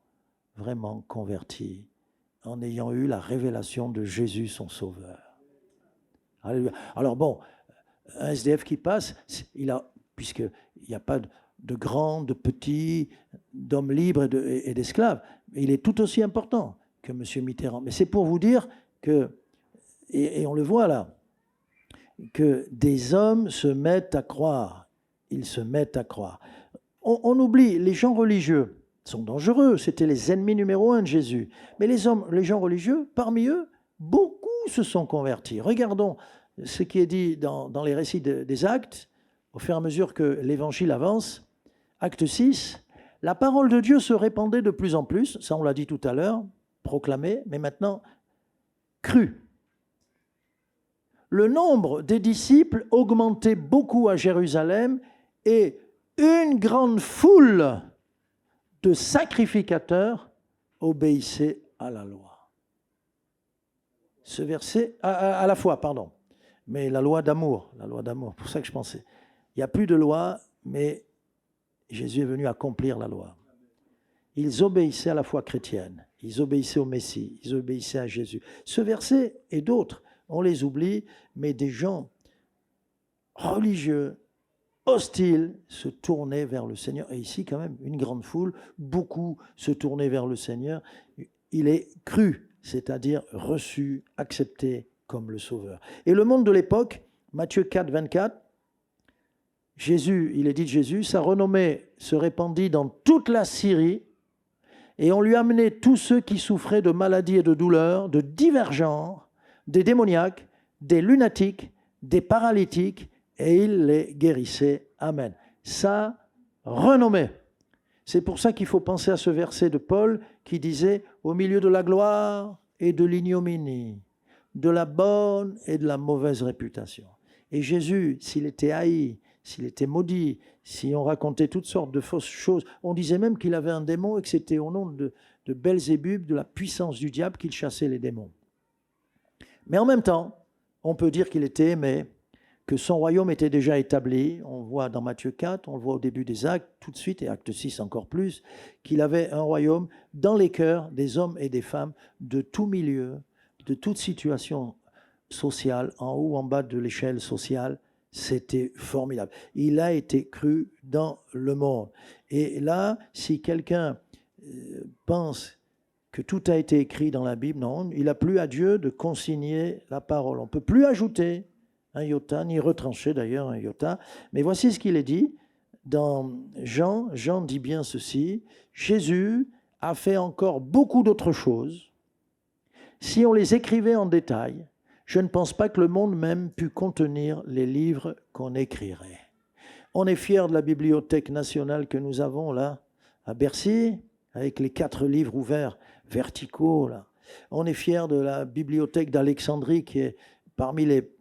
vraiment converti, en ayant eu la révélation de Jésus, son Sauveur. Alléluia. Alors bon, un SDF qui passe, puisqu'il n'y a pas de grands, de petits, d'hommes libres et d'esclaves, il est tout aussi important que M. Mitterrand. Mais c'est pour vous dire que, et on le voit là, que des hommes se mettent à croire. Ils se mettent à croire. On oublie, les gens religieux sont dangereux. C'était les ennemis numéro 1 de Jésus. Mais les gens religieux, parmi eux, beaucoup se sont convertis. Regardons ce qui est dit dans les récits des Actes, au fur et à mesure que l'Évangile avance. Acte 6, la parole de Dieu se répandait de plus en plus, ça on l'a dit tout à l'heure, proclamée, mais maintenant crue. Le nombre des disciples augmentait beaucoup à Jérusalem et une grande foule de sacrificateurs obéissait à la loi. Ce verset, à la foi, pardon, mais la loi d'amour, pour ça que je pensais. Il n'y a plus de loi, mais Jésus est venu accomplir la loi. Ils obéissaient à la foi chrétienne, ils obéissaient au Messie, ils obéissaient à Jésus. Ce verset et d'autres, on les oublie, mais des gens religieux, hostiles, se tournaient vers le Seigneur. Et ici, quand même, une grande foule, beaucoup se tournaient vers le Seigneur. Il est cru, c'est-à-dire reçu, accepté comme le Sauveur. Et le monde de l'époque, Matthieu 4, 24, Jésus, il est dit de Jésus, sa renommée se répandit dans toute la Syrie et on lui amenait tous ceux qui souffraient de maladies et de douleurs, de divers genres, des démoniaques, des lunatiques, des paralytiques, et il les guérissait. Amen. Sa renommée. C'est pour ça qu'il faut penser à ce verset de Paul qui disait « Au milieu de la gloire et de l'ignominie, de la bonne et de la mauvaise réputation. » Et Jésus, s'il était haï, s'il était maudit, si on racontait toutes sortes de fausses choses, on disait même qu'il avait un démon et que c'était au nom de Belzébub, de la puissance du diable, qu'il chassait les démons. Mais en même temps, on peut dire qu'il était aimé, que son royaume était déjà établi. On voit dans Matthieu 4, on le voit au début des Actes, tout de suite, et Acte 6 encore plus, qu'il avait un royaume dans les cœurs des hommes et des femmes de tout milieu, de toute situation sociale, en haut, en bas de l'échelle sociale. C'était formidable. Il a été cru dans le monde. Et là, si quelqu'un pense que tout a été écrit dans la Bible, non, il n'a plus à Dieu de consigner la parole. On ne peut plus ajouter un iota, ni retrancher d'ailleurs un iota. Mais voici ce qu'il est dit dans Jean. Jean dit bien ceci, Jésus a fait encore beaucoup d'autres choses. Si on les écrivait en détail, je ne pense pas que le monde même pût contenir les livres qu'on écrirait. On est fiers de la bibliothèque nationale que nous avons là, à Bercy, avec les 4 livres ouverts verticaux. Là. On est fiers de la bibliothèque d'Alexandrie qui est parmi les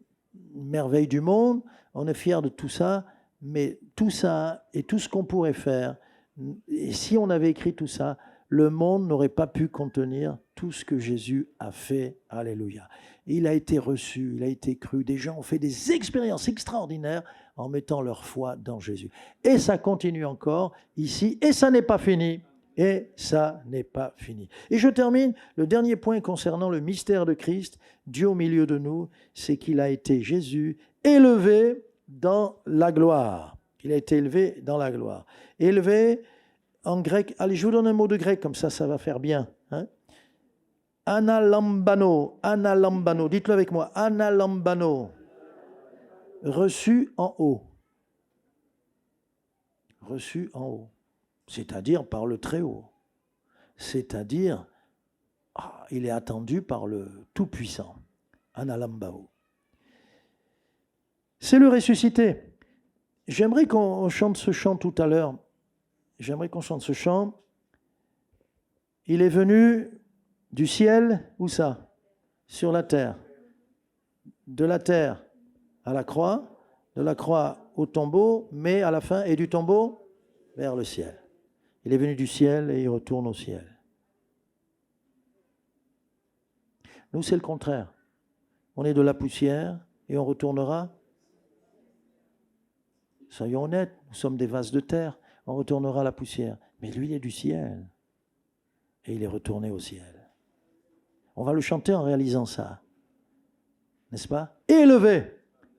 merveilles du monde. On est fiers de tout ça, mais tout ça et tout ce qu'on pourrait faire, et si on avait écrit tout ça, le monde n'aurait pas pu contenir tout ce que Jésus a fait. Alléluia. Il a été reçu, il a été cru. Des gens ont fait des expériences extraordinaires en mettant leur foi dans Jésus. Et ça continue encore ici, et ça n'est pas fini. Et ça n'est pas fini. Et je termine, le dernier point concernant le mystère de Christ, Dieu au milieu de nous, c'est qu'il a été, Jésus, élevé dans la gloire. Il a été élevé dans la gloire. Élevé en grec, allez, je vous donne un mot de grec, comme ça va faire bien. Hein? Analambano, dites-le avec moi, analambano, reçu en haut. Reçu en haut. C'est-à-dire par le Très-Haut. C'est-à-dire, il est attendu par le Tout-Puissant. Analambao. C'est le ressuscité. J'aimerais qu'on chante ce chant tout à l'heure. J'aimerais qu'on chante ce chant. Il est venu du ciel, où ça? Sur la terre. De la terre à la croix, de la croix au tombeau, mais à la fin, et du tombeau vers le ciel. Il est venu du ciel et il retourne au ciel. Nous, c'est le contraire. On est de la poussière et on retournera. Soyons honnêtes, nous sommes des vases de terre. On retournera à la poussière. Mais lui, il est du ciel. Et il est retourné au ciel. On va le chanter en réalisant ça. N'est-ce pas? élevé.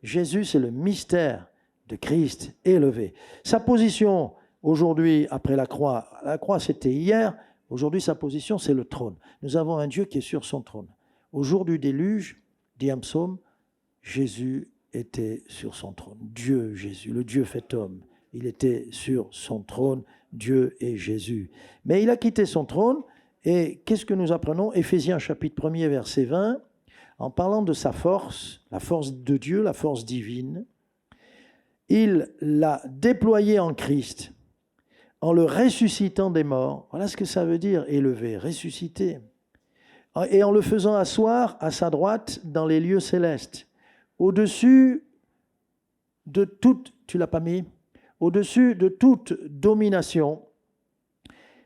Jésus, c'est le mystère de Christ élevé. Sa position aujourd'hui, après la croix c'était hier, aujourd'hui sa position c'est le trône. Nous avons un Dieu qui est sur son trône. Au jour du déluge, dit un psaume, Jésus était sur son trône. Dieu, Jésus, le Dieu fait homme, il était sur son trône, Dieu et Jésus. Mais il a quitté son trône et qu'est-ce que nous apprenons? Éphésiens chapitre 1er verset 20, en parlant de sa force, la force de Dieu, la force divine, il l'a déployé en Christ, en le ressuscitant des morts. Voilà ce que ça veut dire, élever, ressusciter. Et en le faisant asseoir à sa droite dans les lieux célestes, au-dessus de toute, tu l'as pas mis, au-dessus de toute domination,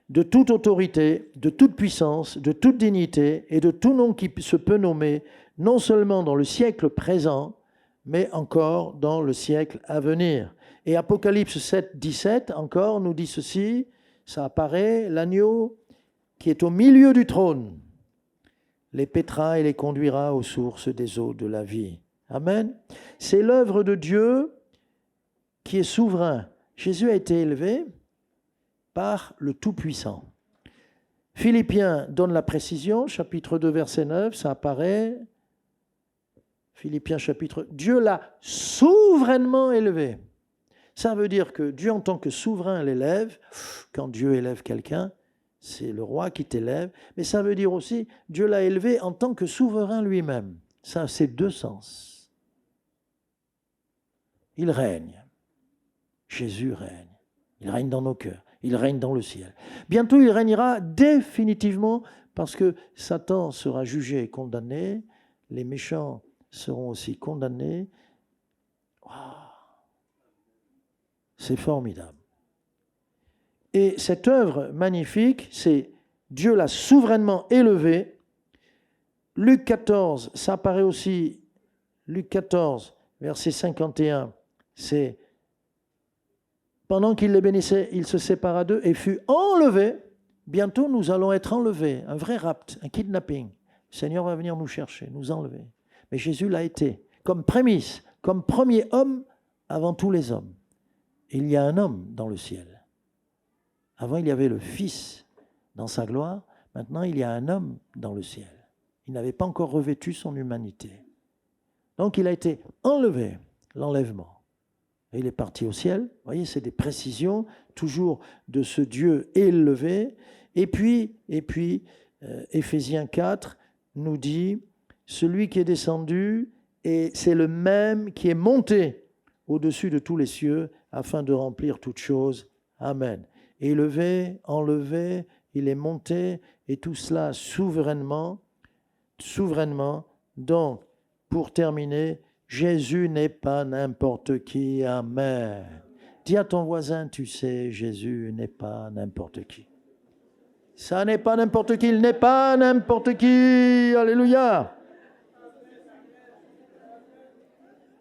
de toute autorité, de toute puissance, de toute dignité et de tout nom qui se peut nommer, non seulement dans le siècle présent, mais encore dans le siècle à venir. Et Apocalypse 7, 17, encore, nous dit ceci, ça apparaît, l'agneau qui est au milieu du trône, les paîtra et les conduira aux sources des eaux de la vie. Amen. C'est l'œuvre de Dieu qui est souverain. Jésus a été élevé par le Tout-Puissant. Philippiens donne la précision, chapitre 2, verset 9, ça apparaît. Philippiens chapitre... Dieu l'a souverainement élevé. Ça veut dire que Dieu en tant que souverain l'élève. Quand Dieu élève quelqu'un, c'est le roi qui t'élève. Mais ça veut dire aussi, Dieu l'a élevé en tant que souverain lui-même. Ça, c'est deux sens. Il règne. Jésus règne. Il règne dans nos cœurs. Il règne dans le ciel. Bientôt, il régnera définitivement parce que Satan sera jugé et condamné. Les méchants seront aussi condamnés. Wow. C'est formidable. Et cette œuvre magnifique, c'est Dieu l'a souverainement élevé. Luc 14, ça apparaît aussi, Luc 14, verset 51, c'est pendant qu'il les bénissait, il se sépara d'eux et fut enlevé. Bientôt, nous allons être enlevés, un vrai rapt, un kidnapping. Le Seigneur va venir nous chercher, nous enlever. Mais Jésus l'a été, comme prémisse, comme premier homme avant tous les hommes. Il y a un homme dans le ciel. Avant, il y avait le Fils dans sa gloire. Maintenant, il y a un homme dans le ciel. Il n'avait pas encore revêtu son humanité. Donc, il a été enlevé, l'enlèvement. Et il est parti au ciel. Vous voyez, c'est des précisions, toujours de ce Dieu élevé. Et puis Éphésiens 4 nous dit, celui qui est descendu, et c'est le même qui est monté au-dessus de tous les cieux, afin de remplir toutes choses. Amen. Élevé, enlevé, il est monté, et tout cela souverainement. Donc, pour terminer, Jésus n'est pas n'importe qui. Amen. Dis à ton voisin, tu sais, Jésus n'est pas n'importe qui. Ça n'est pas n'importe qui, il n'est pas n'importe qui. Alléluia.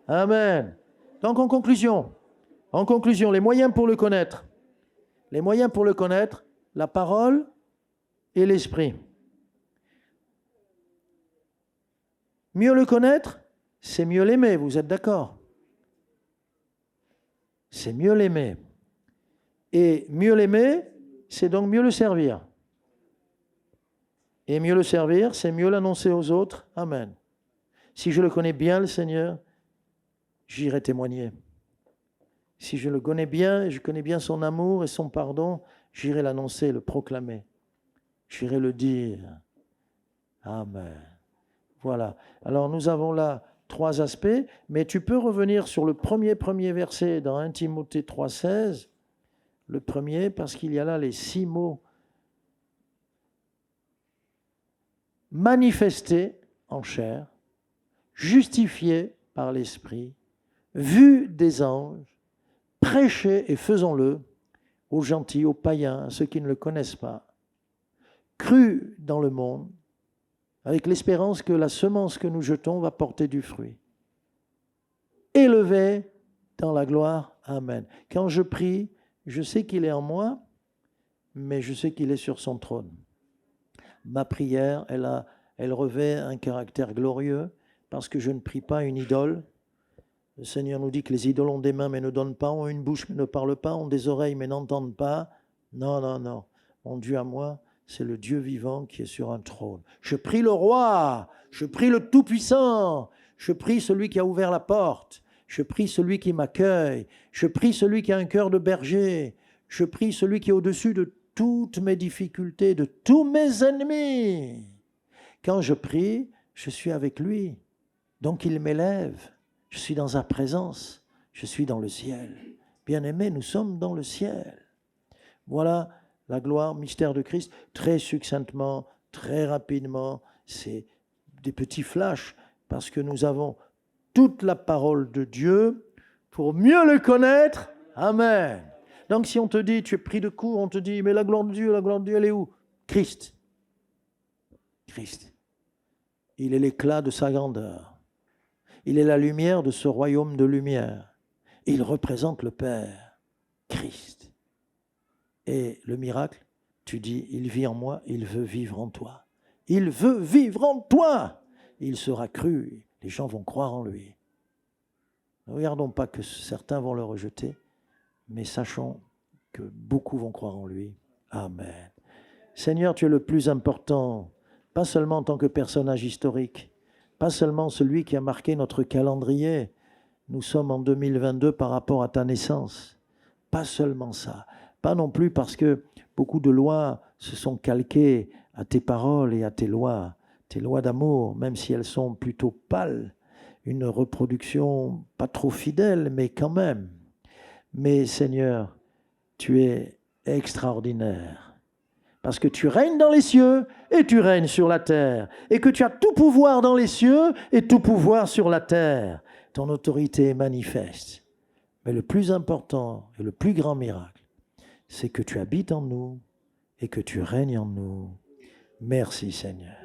Amen. Donc, en conclusion, les moyens pour le connaître. Les moyens pour le connaître, la parole et l'esprit. Mieux le connaître, c'est mieux l'aimer, vous êtes d'accord? C'est mieux l'aimer. Et mieux l'aimer, c'est donc mieux le servir. Et mieux le servir, c'est mieux l'annoncer aux autres. Amen. Si je le connais bien, le Seigneur, j'irai témoigner. Si je le connais bien, je connais bien son amour et son pardon, j'irai l'annoncer, le proclamer. J'irai le dire. Amen. Voilà. Alors nous avons là 3 aspects, mais tu peux revenir sur le premier verset dans 1 Timothée 3,16, le premier, parce qu'il y a là les 6 mots. Manifesté en chair, justifié par l'Esprit, vu des anges, prêchez et faisons-le aux gentils, aux païens, à ceux qui ne le connaissent pas, cru dans le monde, avec l'espérance que la semence que nous jetons va porter du fruit. Élevé dans la gloire. Amen. Quand je prie, je sais qu'il est en moi, mais je sais qu'il est sur son trône. Ma prière, elle revêt un caractère glorieux parce que je ne prie pas une idole. Le Seigneur nous dit que les idoles ont des mains mais ne donnent pas, ont une bouche mais ne parlent pas, ont des oreilles mais n'entendent pas. Non, non, non. Mon Dieu à moi, c'est le Dieu vivant qui est sur un trône. Je prie le roi, je prie le Tout-Puissant, je prie celui qui a ouvert la porte, je prie celui qui m'accueille, je prie celui qui a un cœur de berger, je prie celui qui est au-dessus de toutes mes difficultés, de tous mes ennemis. Quand je prie, je suis avec lui. Donc il m'élève. Je suis dans sa présence. Je suis dans le ciel. Bien-aimés, nous sommes dans le ciel. Voilà la gloire, mystère de Christ. Très succinctement, très rapidement, c'est des petits flashs parce que nous avons toute la parole de Dieu pour mieux le connaître. Amen. Donc si on te dit, tu es pris de court, on te dit, mais la gloire de Dieu, elle est où? Christ. Christ. Il est l'éclat de sa grandeur. Il est la lumière de ce royaume de lumière. Il représente le Père, Christ. Et le miracle, tu dis, il vit en moi, il veut vivre en toi. Il veut vivre en toi. Il sera cru, les gens vont croire en lui. Ne regardons pas que certains vont le rejeter, mais sachons que beaucoup vont croire en lui. Amen. Seigneur, tu es le plus important, pas seulement en tant que personnage historique, pas seulement celui qui a marqué notre calendrier. Nous sommes en 2022 par rapport à ta naissance. Pas seulement ça. Pas non plus parce que beaucoup de lois se sont calquées à tes paroles et à tes lois d'amour, même si elles sont plutôt pâles. Une reproduction pas trop fidèle, mais quand même. Mais Seigneur, tu es extraordinaire. Parce que tu règnes dans les cieux et tu règnes sur la terre. Et que tu as tout pouvoir dans les cieux et tout pouvoir sur la terre. Ton autorité est manifeste. Mais le plus important et le plus grand miracle, c'est que tu habites en nous et que tu règnes en nous. Merci Seigneur.